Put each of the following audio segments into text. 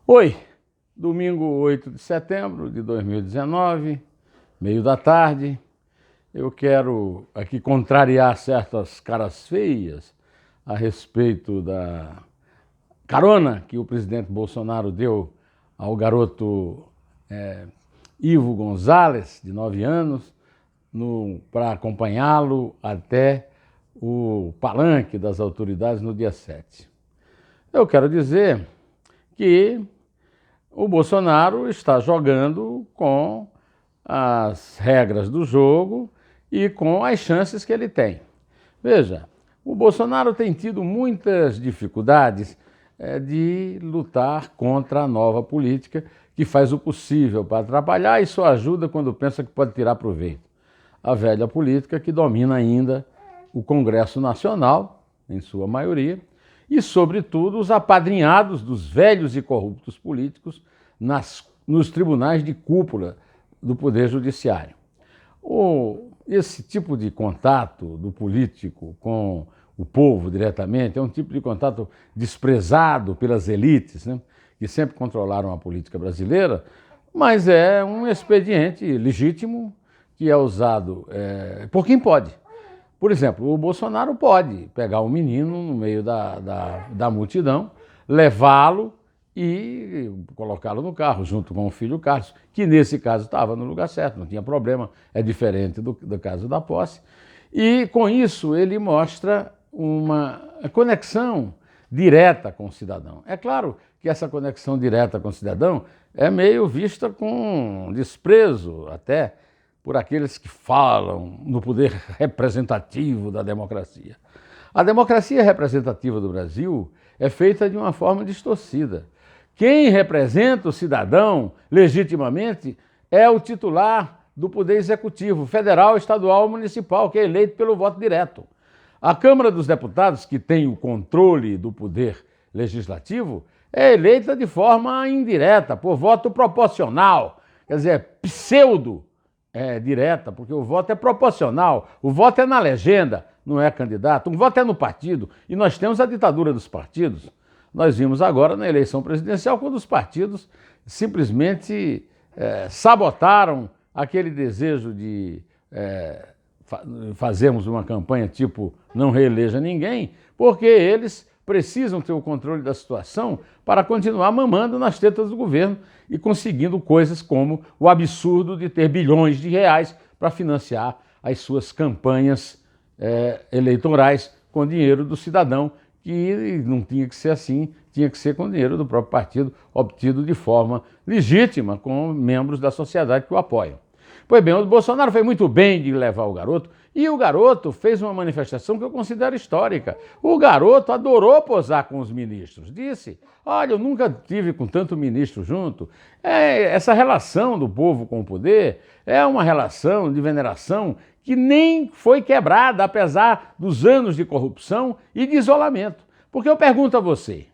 Oi, domingo 8 de setembro de 2019, meio da tarde, eu quero aqui contrariar certas caras feias a respeito da carona que o presidente Bolsonaro deu ao garoto Ivo Gonzalez, de 9 anos, para acompanhá-lo até o palanque das autoridades no dia 7. Eu quero dizer que o Bolsonaro está jogando com as regras do jogo e com as chances que ele tem. Veja, o Bolsonaro tem tido muitas dificuldades de lutar contra a nova política que faz o possível para atrapalhar e só ajuda quando pensa que pode tirar proveito. A velha política que domina ainda o Congresso Nacional, em sua maioria, e, sobretudo, os apadrinhados dos velhos e corruptos políticos nos tribunais de cúpula do Poder Judiciário. Esse tipo de contato do político com o povo diretamente é um tipo de contato desprezado pelas elites, né, que sempre controlaram a política brasileira, mas é um expediente legítimo que é usado por quem pode. Por exemplo, o Bolsonaro pode pegar um menino no meio da multidão, levá-lo e colocá-lo no carro, junto com o filho Carlos, que nesse caso estava no lugar certo, não tinha problema, é diferente do caso da posse. E com isso ele mostra uma conexão direta com o cidadão. É claro que essa conexão direta com o cidadão é meio vista com desprezo até por aqueles que falam no poder representativo da democracia. A democracia representativa do Brasil é feita de uma forma distorcida. Quem representa o cidadão legitimamente é o titular do poder executivo, federal, estadual, municipal, que é eleito pelo voto direto. A Câmara dos Deputados, que tem o controle do poder legislativo, é eleita de forma indireta, por voto proporcional, quer dizer, direta, porque o voto é proporcional, o voto é na legenda, não é candidato, o voto é no partido, e nós temos a ditadura dos partidos. Nós vimos agora na eleição presidencial quando os partidos simplesmente sabotaram aquele desejo de fazermos uma campanha tipo não reeleja ninguém, porque eles precisam ter o controle da situação para continuar mamando nas tetas do governo e conseguindo coisas como o absurdo de ter bilhões de reais para financiar as suas campanhas eleitorais com dinheiro do cidadão, que não tinha que ser assim, tinha que ser com dinheiro do próprio partido, obtido de forma legítima com membros da sociedade que o apoiam. Pois bem, o Bolsonaro fez muito bem de levar o garoto, e o garoto fez uma manifestação que eu considero histórica. O garoto adorou posar com os ministros. Disse, olha, eu nunca tive com tanto ministro junto. Essa relação do povo com o poder é uma relação de veneração que nem foi quebrada, apesar dos anos de corrupção e de isolamento. Porque eu pergunto a você,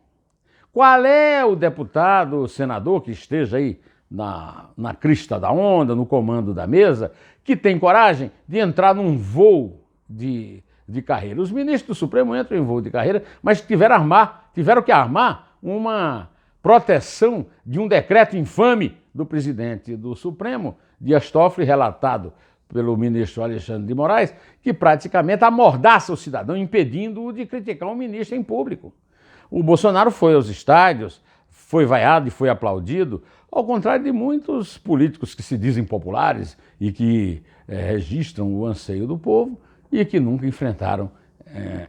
qual é o deputado, o senador que esteja aí na crista da onda, no comando da mesa, que tem coragem de entrar num voo de carreira? Os ministros do Supremo entram em voo de carreira, mas tiveram que armar uma proteção de um decreto infame do presidente do Supremo, Dias Toffoli, relatado pelo ministro Alexandre de Moraes, que praticamente amordaça o cidadão, impedindo-o de criticar um ministro em público. O Bolsonaro foi aos estádios, foi vaiado e foi aplaudido, ao contrário de muitos políticos que se dizem populares e que registram o anseio do povo e que nunca enfrentaram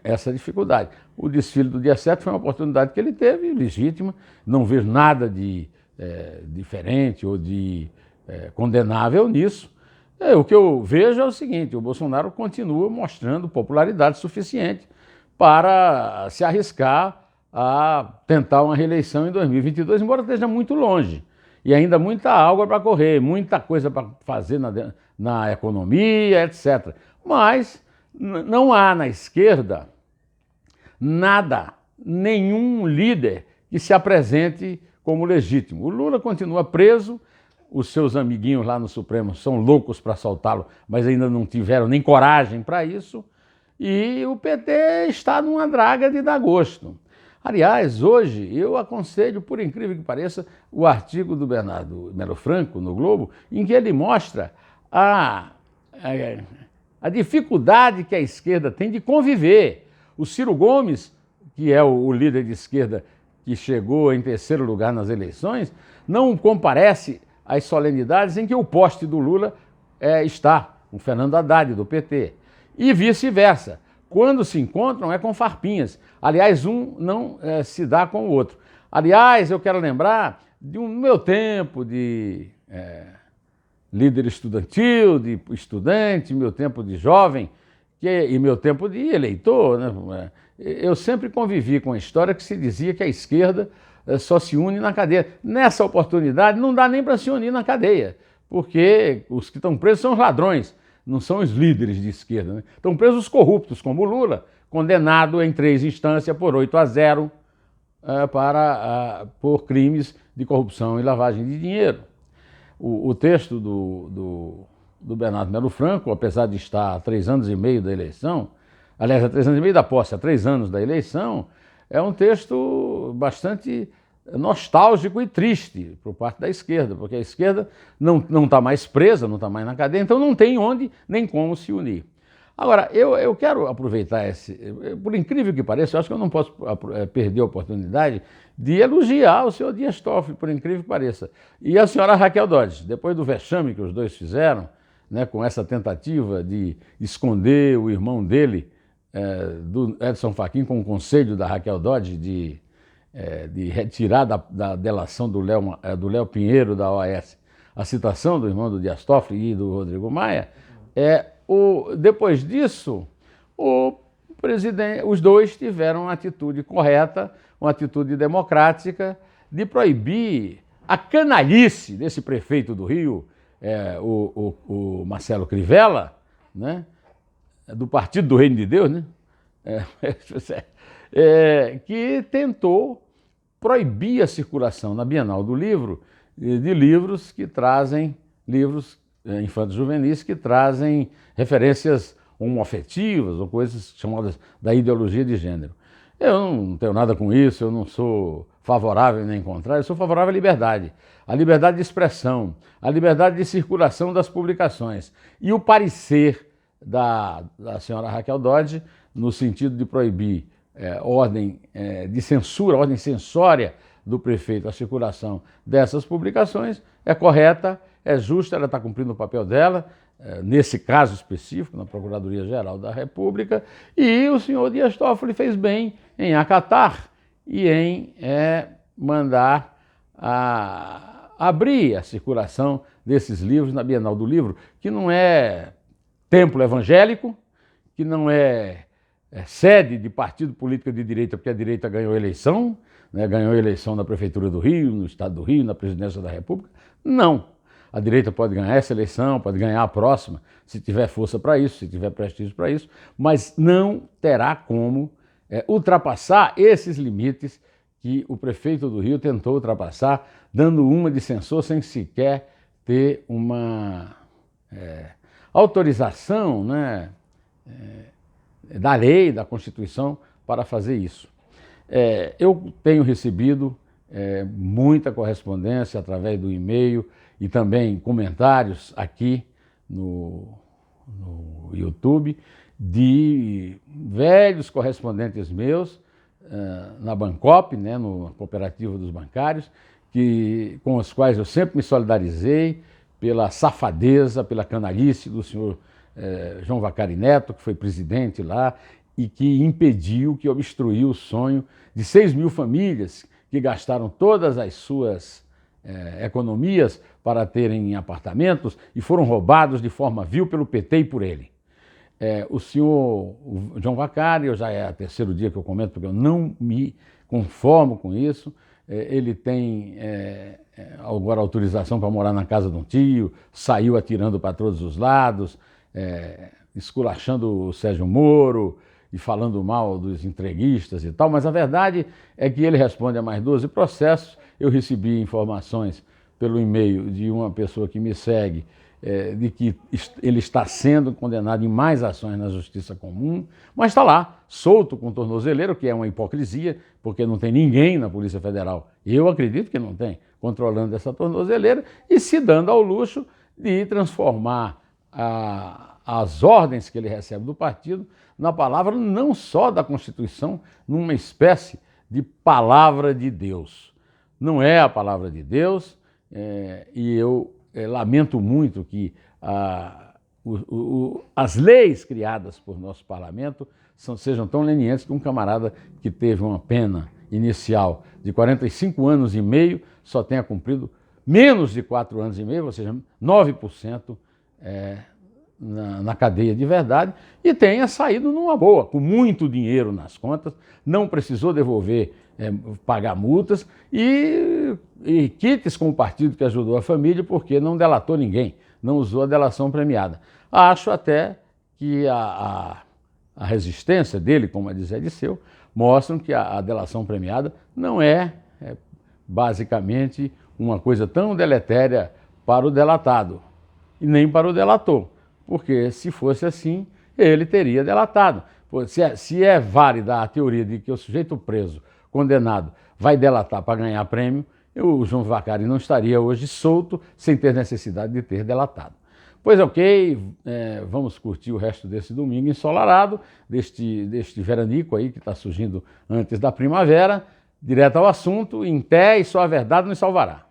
essa dificuldade. O desfile do dia 7 foi uma oportunidade que ele teve, legítima, não vejo nada de diferente ou de condenável nisso. O que eu vejo é o seguinte, o Bolsonaro continua mostrando popularidade suficiente para se arriscar a tentar uma reeleição em 2022, embora esteja muito longe. E ainda muita água para correr, muita coisa para fazer na economia, etc. Mas não há na esquerda nenhum líder que se apresente como legítimo. O Lula continua preso, os seus amiguinhos lá no Supremo são loucos para soltá-lo, mas ainda não tiveram nem coragem para isso. E o PT está numa draga de dar gosto. Aliás, hoje eu aconselho, por incrível que pareça, o artigo do Bernardo Melo Franco, no Globo, em que ele mostra a, a dificuldade que a esquerda tem de conviver. O Ciro Gomes, que é o líder de esquerda que chegou em terceiro lugar nas eleições, não comparece às solenidades em que o poste do Lula está, o Fernando Haddad, do PT. E vice-versa. Quando se encontram é com farpinhas. Aliás, um não se dá com o outro. Aliás, eu quero lembrar de um meu tempo de líder estudantil, de estudante, meu tempo de jovem e meu tempo de eleitor, né? Eu sempre convivi com a história que se dizia que a esquerda só se une na cadeia. Nessa oportunidade não dá nem para se unir na cadeia, porque os que estão presos são os ladrões, não são os líderes de esquerda, né? Estão presos os corruptos, como o Lula, condenado em 3 instâncias por 8-0 por crimes de corrupção e lavagem de dinheiro. O texto do Bernardo Melo Franco, apesar de estar há 3 anos e meio da eleição, aliás, há 3 anos e meio da posse, há 3 anos da eleição, é um texto bastante nostálgico e triste por parte da esquerda, porque a esquerda não está mais presa, não está mais na cadeia, então não tem onde nem como se unir. Agora, eu quero aproveitar por incrível que pareça, eu acho que eu não posso perder a oportunidade de elogiar o senhor Dias Toffoli, por incrível que pareça, e a senhora Raquel Dodge, depois do vexame que os dois fizeram, né, com essa tentativa de esconder o irmão dele, do Edson Fachin, com o conselho da Raquel Dodge de retirar da delação do Léo Pinheiro, da OAS, a citação do irmão do Dias Toffoli e do Rodrigo Maia, depois disso, os dois tiveram uma atitude correta, uma atitude democrática de proibir a canalice desse prefeito do Rio, o Marcelo Crivella, né, do Partido do Reino de Deus, né, que tentou proibir a circulação na Bienal do Livro de livros que trazem, livros infantos juvenis que trazem referências homoafetivas ou coisas chamadas da ideologia de gênero. Eu não tenho nada com isso, eu não sou favorável nem contrário, eu sou favorável à liberdade de expressão, à liberdade de circulação das publicações. E o parecer da senhora Raquel Dodge, no sentido de proibir ordem de censura, ordem censória do prefeito à circulação dessas publicações, é correta, é justa, ela está cumprindo o papel dela, nesse caso específico, na Procuradoria-Geral da República, e o senhor Dias Toffoli fez bem em acatar e em mandar abrir a circulação desses livros na Bienal do Livro, que não é templo evangélico, que não é sede de partido político de direita, porque a direita ganhou eleição, né, ganhou eleição na Prefeitura do Rio, no Estado do Rio, na Presidência da República. Não. A direita pode ganhar essa eleição, pode ganhar a próxima, se tiver força para isso, se tiver prestígio para isso, mas não terá como ultrapassar esses limites que o prefeito do Rio tentou ultrapassar, dando uma de censor sem sequer ter uma autorização, né, da lei, da Constituição, para fazer isso. Eu tenho recebido muita correspondência através do e-mail e também comentários aqui no YouTube de velhos correspondentes meus na Bancop, né, no Cooperativo dos Bancários, com os quais eu sempre me solidarizei pela safadeza, pela canalice do senhor João Vacari Neto, que foi presidente lá e que impediu, que obstruiu o sonho de 6.000 famílias que gastaram todas as suas economias para terem apartamentos e foram roubados de forma vil pelo PT e por ele. O senhor João Vacari, já é o 3º dia que eu comento, porque eu não me conformo com isso, ele tem agora autorização para morar na casa de um tio, saiu atirando para todos os lados, esculachando o Sérgio Moro e falando mal dos entreguistas e tal, mas a verdade é que ele responde a mais 12 processos. Eu recebi informações pelo e-mail de uma pessoa que me segue, de que ele está sendo condenado em mais ações na justiça comum, mas está lá, solto com tornozeleiro, que é uma hipocrisia, porque não tem ninguém na Polícia Federal, eu acredito que não tem, controlando essa tornozeleira e se dando ao luxo de transformar as ordens que ele recebe do partido na palavra não só da Constituição, numa espécie de palavra de Deus. Não é a palavra de Deus, e eu lamento muito que as leis criadas por nosso parlamento sejam tão lenientes que um camarada que teve uma pena inicial de 45 anos e meio só tenha cumprido menos de 4 anos e meio, ou seja, 9% na cadeia de verdade, e tenha saído numa boa, com muito dinheiro nas contas, não precisou devolver, pagar multas e quites com o partido que ajudou a família porque não delatou ninguém, não usou a delação premiada. Acho até que a resistência dele, como a de Zé Disseu, mostram que a delação premiada não é basicamente uma coisa tão deletéria para o delatado e nem para o delator, porque se fosse assim, ele teria delatado. Se é válida a teoria de que o sujeito preso, condenado, vai delatar para ganhar prêmio, o João Vacari não estaria hoje solto sem ter necessidade de ter delatado. Pois ok, vamos curtir o resto desse domingo ensolarado, deste veranico aí que está surgindo antes da primavera, direto ao assunto, em té e só a verdade nos salvará.